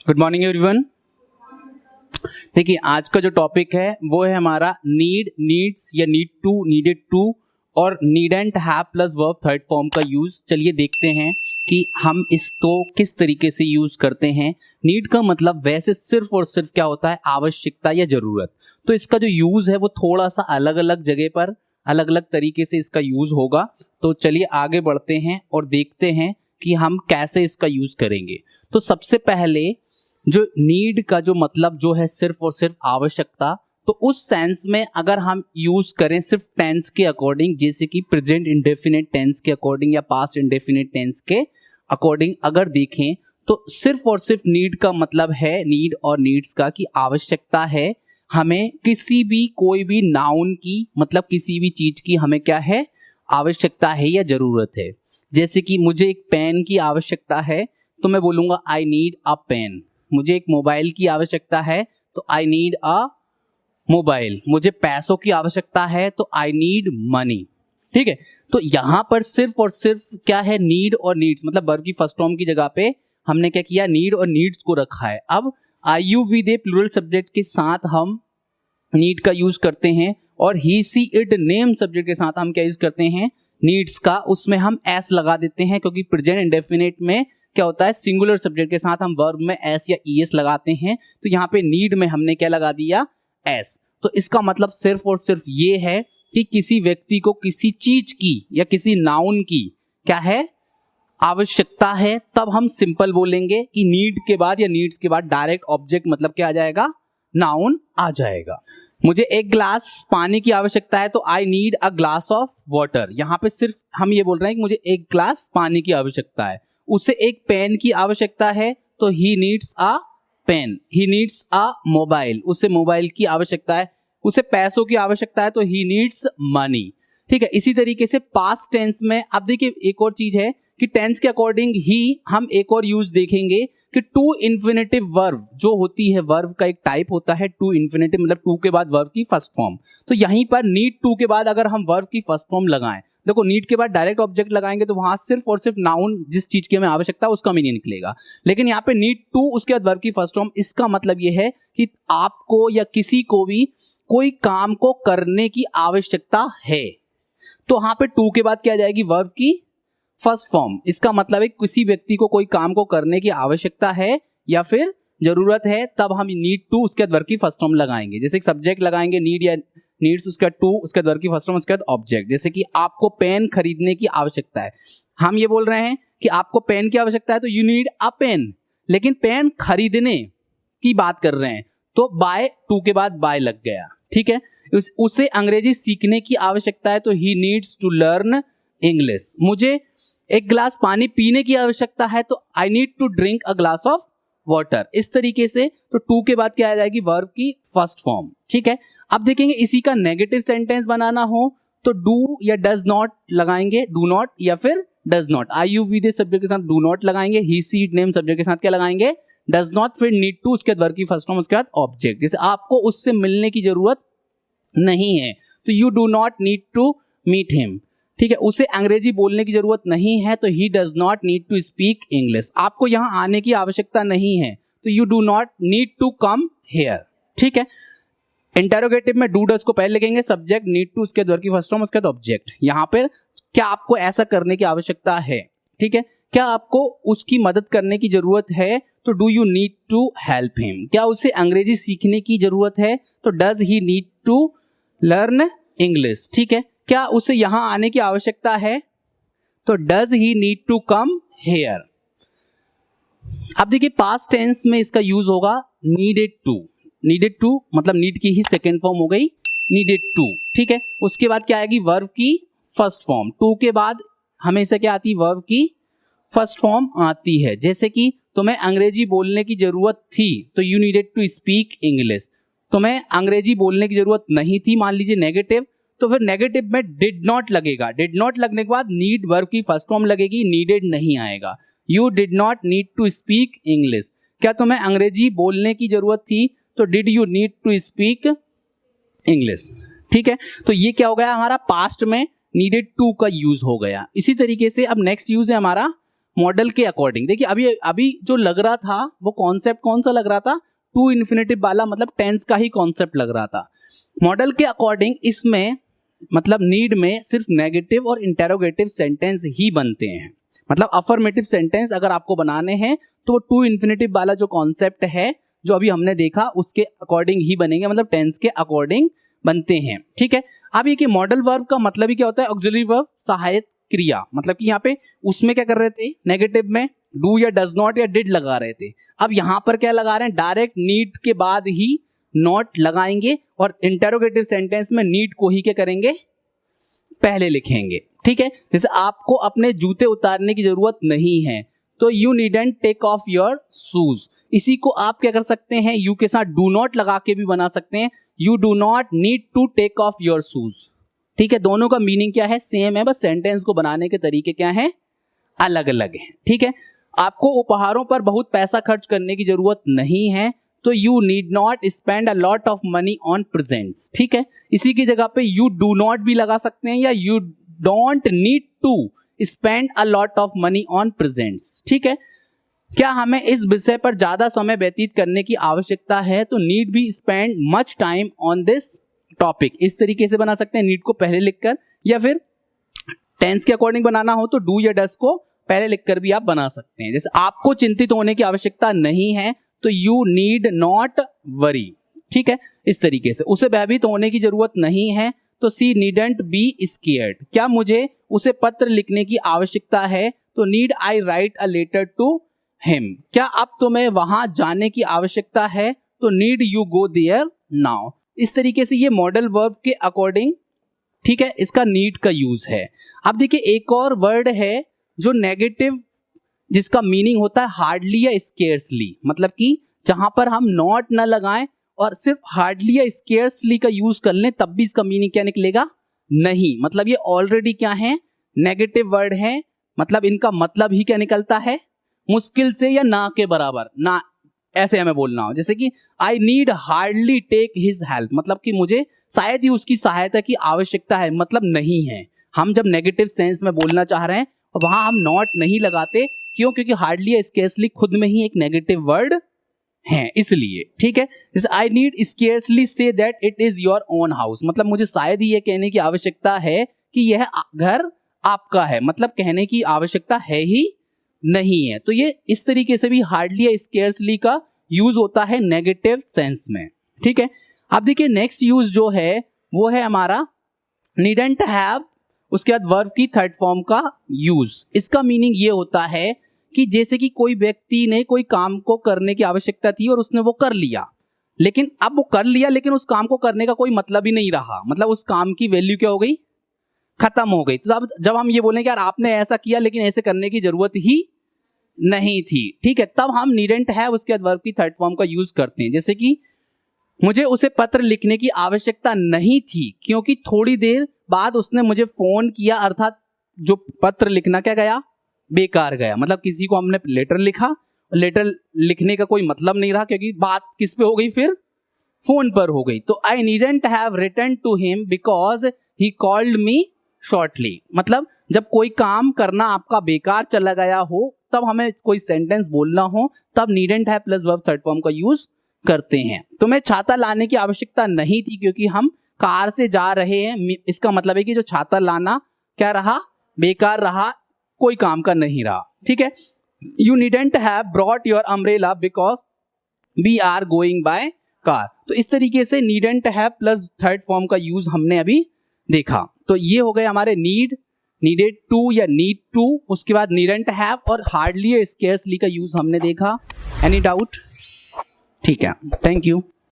Good morning everyone. देखिए आज का जो टॉपिक है वो है हमारा नीड, नीड्स या नीड टू, नीडेड टू और needn't have plus verb third form का यूज। चलिए देखते हैं कि हम इसको किस तरीके से यूज करते हैं। नीड का मतलब वैसे सिर्फ और सिर्फ क्या होता है, आवश्यकता या जरूरत। तो इसका जो यूज है वो थोड़ा सा अलग अलग जगह पर अलग अलग तरीके से इसका यूज होगा। तो चलिए आगे बढ़ते हैं और देखते हैं कि हम कैसे इसका यूज करेंगे। तो सबसे पहले जो नीड का जो मतलब जो है सिर्फ और सिर्फ आवश्यकता, तो उस सेंस में अगर हम यूज करें सिर्फ टेंस के अकॉर्डिंग, जैसे कि प्रेजेंट इंडेफिनिट टेंस के अकॉर्डिंग या पास्ट इंडेफिनिट टेंस के अकॉर्डिंग अगर देखें, तो सिर्फ और सिर्फ नीड का मतलब है, नीड और नीड्स का, कि आवश्यकता है हमें किसी भी कोई भी नाउन की, मतलब किसी भी चीज की हमें क्या है, आवश्यकता है या जरूरत है। जैसे कि मुझे एक पेन की आवश्यकता है तो मैं बोलूंगा आई नीड अ पेन। मुझे एक मोबाइल की आवश्यकता है तो आई नीड अ मोबाइल। मुझे पैसों की आवश्यकता है तो आई नीड मनी। ठीक है, तो यहां पर सिर्फ और सिर्फ क्या है, नीड और नीड्स, मतलब वर्ब की फर्स्ट फॉर्म की जगह पे हमने क्या किया, नीड और नीड्स को रखा है। अब I you we they plural subject के साथ हम नीड का यूज करते हैं और he she it name subject के साथ हम क्या यूज करते हैं, नीड्स का। उसमें हम एस लगा देते हैं क्योंकि प्रेजेंट इंडेफिनिट में क्या होता है, सिंगुलर सब्जेक्ट के साथ हम वर्ब में एस या ईएस लगाते हैं। तो यहाँ पे नीड में हमने क्या लगा दिया, एस। तो इसका मतलब सिर्फ और सिर्फ ये है कि किसी व्यक्ति को किसी चीज की या किसी नाउन की क्या है, आवश्यकता है, तब हम सिंपल बोलेंगे कि नीड के बाद या नीड्स के बाद डायरेक्ट ऑब्जेक्ट मतलब क्या आ जाएगा, नाउन आ जाएगा। मुझे एक ग्लास पानी की आवश्यकता है तो I need a glass of water. यहाँ पे सिर्फ हम ये बोल रहे हैं कि मुझे एक ग्लास पानी की आवश्यकता है। उसे एक पेन की आवश्यकता है तो he needs a pen. He needs a mobile, उसे मोबाइल की आवश्यकता है। उसे पैसों की आवश्यकता है तो ही नीड्स मनी। ठीक है, इसी तरीके से पास्ट टेंस में अब देखिए एक और चीज है कि टेंस के अकॉर्डिंग ही हम एक और यूज देखेंगे कि टू इन्फिनेटिव वर्ब जो होती है, वर्ब का एक टाइप होता है टू इन्फिनेटिव, मतलब टू के बाद वर्ब की फर्स्ट फॉर्म। तो यहीं पर नीड टू के बाद अगर हम वर्ब की फर्स्ट फॉर्म लगाएं, देखो नीड के बाद डायरेक्ट ऑब्जेक्ट लगाएंगे तो वहां सिर्फ और सिर्फ नाउन जिस चीज की हमें आवश्यकता है उसका मीनिंग निकलेगा। लेकिन यहाँ पे नीड टू उसके बाद वर्ब की फर्स्ट फॉर्म, इसका मतलब ये है कि आपको या किसी को भी कोई काम को करने की आवश्यकता है, तो वहां पे टू के बाद क्या आ जाएगी, वर्ब की फर्स्ट फॉर्म। इसका मतलब है किसी व्यक्ति को कोई काम को करने की आवश्यकता है या फिर जरूरत है, तब हम नीड टू उसके बाद वर्ब की फर्स्ट फॉर्म लगाएंगे। जैसे एक सब्जेक्ट लगाएंगे नीड या नीड्स, उसके बाद टू, उसके बाद वर्ब की फर्स्ट फॉर्म, उसके बाद ऑब्जेक्ट। जैसे कि आपको पेन खरीदने की आवश्यकता है, हम ये बोल रहे हैं कि आपको पेन की आवश्यकता है तो यू नीड अ पेन, लेकिन पेन खरीदने की बात कर रहे हैं तो बाय, टू के बाद बाय लग गया। ठीक है, उसे अंग्रेजी सीखने की आवश्यकता है तो he needs to learn English. मुझे एक गिलास पानी पीने की आवश्यकता है तो I need to drink a glass of water. इस तरीके से तो टू के बाद क्या आ जाएगी, वर्ब की फर्स्ट फॉर्म। ठीक है, अब देखेंगे इसी का नेगेटिव सेंटेंस बनाना हो तो डू या डज नॉट लगाएंगे, डू नॉट या फिर does not. I you we they subject के साथ डू नॉट लगाएंगे, he she it name subject के साथ क्या लगाएंगे, डज नॉट, फिर नीड टू, उसके बाद वर्ब की फर्स्ट फॉर्म, उसके बाद ऑब्जेक्ट। जैसे आपको उससे मिलने की जरूरत नहीं है तो you do not need to meet him. ठीक है, उसे अंग्रेजी बोलने की जरूरत नहीं है तो he does not need to speak English. आपको यहां आने की आवश्यकता नहीं है तो you do not need to come here. ठीक है, इंटरोगेटिव में डू डज को पहले लिखेंगे, सब्जेक्ट नीड टू, उसके बाद वर्ब की फर्स्ट फॉर्म, उसके बाद ऑब्जेक्ट। यहां पर क्या आपको ऐसा करने की आवश्यकता है, ठीक है, क्या आपको उसकी मदद करने की जरूरत है तो do you need to help him. क्या उसे अंग्रेजी सीखने की जरूरत है तो does he need to learn English. ठीक है, क्या उसे यहां आने की आवश्यकता है तो does he need to come here. अब देखिए पास्ट टेंस में इसका यूज होगा नीडेड टू। नीडेड टू मतलब नीड की ही सेकेंड फॉर्म हो गई नीडेड टू। ठीक है, उसके बाद क्या आएगी, वर्ब की फर्स्ट फॉर्म। टू के बाद हमेशा क्या आती है, वर्ब की फर्स्ट फॉर्म आती है। जैसे कि तुम्हें अंग्रेजी बोलने की जरूरत थी तो you needed to speak English. तुम्हें अंग्रेजी बोलने की जरूरत नहीं थी, मान लीजिए नेगेटिव, तो फिर नेगेटिव में डिड नॉट लगेगा। डिड नॉट लगने के बाद नीड वर्ब की फर्स्ट फॉर्म लगेगी, नीडेड नहीं आएगा। You did not need to speak English. क्या तुम्हें अंग्रेजी बोलने की जरूरत थी तो did you need to speak English. ठीक है, तो ये क्या हो गया हमारा, पास्ट में नीडेड टू का यूज हो गया। इसी तरीके से अब नेक्स्ट यूज है हमारा मॉडल के अकॉर्डिंग। देखिए अभी जो लग रहा था वो कॉन्सेप्ट कौन सा लग रहा था, टू इन्फिनेटिव वाला, मतलब टेंस का ही कॉन्सेप्ट लग रहा था। मॉडल के अकॉर्डिंग इसमें मतलब नीड में सिर्फ नेगेटिव और इंटेरोगेटिव सेंटेंस ही बनते हैं। मतलब अफर्मेटिव सेंटेंस अगर आपको बनाने हैं तो टू इन्फिनेटिव वाला जो कॉन्सेप्ट है जो अभी हमने देखा उसके अकॉर्डिंग ही बनेंगे, मतलब टेंस के अकॉर्डिंग बनते हैं। ठीक है, अब ये कि मॉडल वर्ब का मतलब ही क्या होता है, ऑक्सिलरी वर्ब, सहायक क्रिया। मतलब कि यहाँ पे उसमें क्या कर रहे थे, नेगेटिव में डू या डज नॉट या डिड लगा रहे थे। अब यहाँ पर क्या लगा रहे हैं, डायरेक्ट नीड के बाद ही नॉट लगाएंगे और इंटेरोगेटिव सेंटेंस में नीड को ही क्या करेंगे, पहले लिखेंगे। ठीक है, जैसे आपको अपने जूते उतारने की जरूरत नहीं है तो you needn't take off your shoes. इसी को आप क्या कर सकते हैं, यू के साथ डू नॉट लगा के भी बना सकते हैं, you do not need to take off your shoes. ठीक है, दोनों का मीनिंग क्या है, सेम है, बस सेंटेंस को बनाने के तरीके क्या है, अलग अलग है। ठीक है, आपको उपहारों पर बहुत पैसा खर्च करने की जरूरत नहीं है तो you need not spend a lot of money on presents. ठीक है, इसी की जगह पे यू डू नॉट भी लगा सकते हैं या you don't need to spend a lot of money on presents. ठीक है, क्या हमें इस विषय पर ज्यादा समय व्यतीत करने की आवश्यकता है तो नीड भी spend much time on this topic. इस तरीके से बना सकते हैं, नीड को पहले लिखकर, या फिर टेंस के अकॉर्डिंग बनाना हो तो डू या डज को पहले लिखकर भी आप बना सकते हैं। जैसे आपको चिंतित होने की आवश्यकता नहीं है तो यू नीड नॉट वरी। ठीक है, इस तरीके से उसे भयभीत होने की जरूरत नहीं है तो सी नीडंट बी स्केयर्ड। क्या मुझे उसे पत्र लिखने की आवश्यकता है तो need I write a letter to him. क्या अब तुम्हें वहां जाने की आवश्यकता है तो need you go there now. इस तरीके से ये मॉडल वर्ब के अकॉर्डिंग, ठीक है, इसका नीड का यूज है। अब देखिए एक और वर्ड है जो नेगेटिव, जिसका मीनिंग होता है हार्डली या स्केर्सली। मतलब कि जहां पर हम नॉट ना लगाएं और सिर्फ हार्डली या स्केर्सली का यूज कर लें तब भी इसका मीनिंग क्या निकलेगा, नहीं। मतलब ये ऑलरेडी क्या है, नेगेटिव वर्ड है। मतलब इनका मतलब ही क्या निकलता है, मुश्किल से या ना के बराबर, ना ऐसे हमें बोलना हो। जैसे कि I need hardly take his help, मतलब कि मुझे शायद ही उसकी सहायता की आवश्यकता है, मतलब नहीं है। हम जब नेगेटिव सेंस में बोलना चाह रहे हैं वहां हम नॉट नहीं लगाते, क्यों, क्योंकि हार्डली या स्केर्सली खुद में ही एक नेगेटिव वर्ड है, इसलिए। ठीक है, जैसे I need scarcely say that it is your own house, मतलब मुझे शायद ही यह कहने की आवश्यकता है कि यह घर आपका है, मतलब कहने की आवश्यकता है ही नहीं है। तो ये इस तरीके से भी हार्डली या स्केर्सली का यूज होता है नेगेटिव सेंस में। ठीक है, अब देखिए नेक्स्ट यूज जो है वो है हमारा नीडंट हैव, उसके बाद वर्ब की थर्ड फॉर्म का यूज। इसका मीनिंग ये होता है कि जैसे कि कोई व्यक्ति ने कोई काम को करने की आवश्यकता थी और उसने वो कर लिया, लेकिन अब वो कर लिया लेकिन उस काम को करने का कोई मतलब ही नहीं रहा, मतलब उस काम की वैल्यू क्या हो गई, खत्म हो गई। तो अब जब हम ये बोलेंगे यार आपने ऐसा किया लेकिन ऐसे करने की जरूरत ही नहीं थी, ठीक है, तब हम नीडंट हैव उसके बाद वर्ब की थर्ड फॉर्म का यूज करते हैं। जैसे कि मुझे उसे पत्र लिखने की आवश्यकता नहीं थी क्योंकि थोड़ी देर बाद उसने मुझे फोन किया, अर्थात जो पत्र लिखना क्या गया, बेकार गया। मतलब किसी को हमने लेटर लिखा, लेटर लिखने का कोई मतलब नहीं रहा क्योंकि बात किस पे हो गई, फिर फोन पर हो गई। तो I needn't have written to him because he called me shortly. मतलब जब कोई काम करना आपका बेकार चला गया हो, तब हमें कोई सेंटेंस बोलना हो, तब needn't have plus verb third form का यूज करते हैं। तो मैं छाता लाने की आवश्यकता नहीं थी क्योंकि हम कार से जा रहे हैं। इसका मतलब है कि जो छाता लाना क्या रहा, बेकार रहा, कोई काम का नहीं रहा। ठीक है, you needn't have brought your umbrella because we are going by car. तो इस तरीके से needn't have plus third form का यूज हमने अभी देखा। तो ये हो गए हमारे नीड, नीडेड टू या नीड टू, उसके बाद नीडंट हैव और हार्डली या स्केर्सली का यूज हमने देखा। Any doubt? ठीक है, थैंक यू।